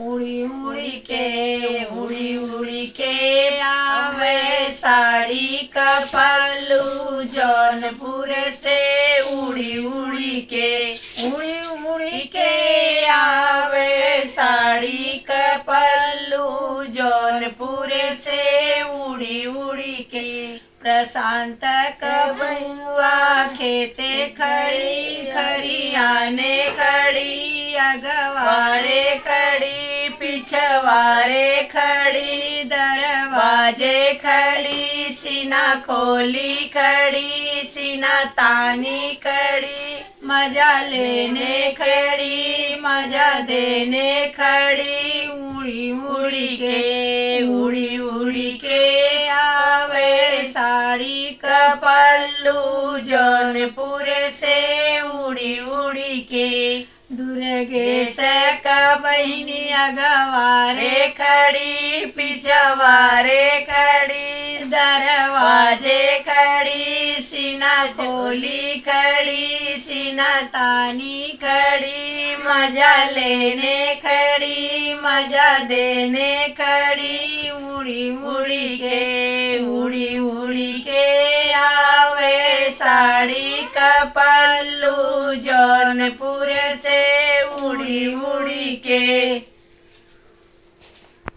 उड़ी उड़ी के आवे साड़ी का पल्लू जौनपुर से उड़ी उड़ी के आवे साड़ी का पल्लू जौनपुर से उड़ी उड़ी के प्रशांत कबुआ खेते खड़ी खरियाने खड़ी अगवारे खड़ी पिछवारे खड़ी दरवाजे खड़ी सीना खोली खड़ी सीना तानी खड़ी मजा लेने खड़ी मजा देने खड़ी उड़ी उड़ी के आवे साड़ी का पल्लू जौनपुर से उड़ी उड़ी के दुर्गेश का बहिनी अगवारे खड़ी पिछवारे खड़ी दरवाजे खड़ी सीना खोली खड़ी सीना तानी खड़ी मजा लेने खड़ी मजा देने खड़ी उड़ी उड़ी के आवे साड़ी का पल्लू जौनपुर से उड़ी उड़ी के।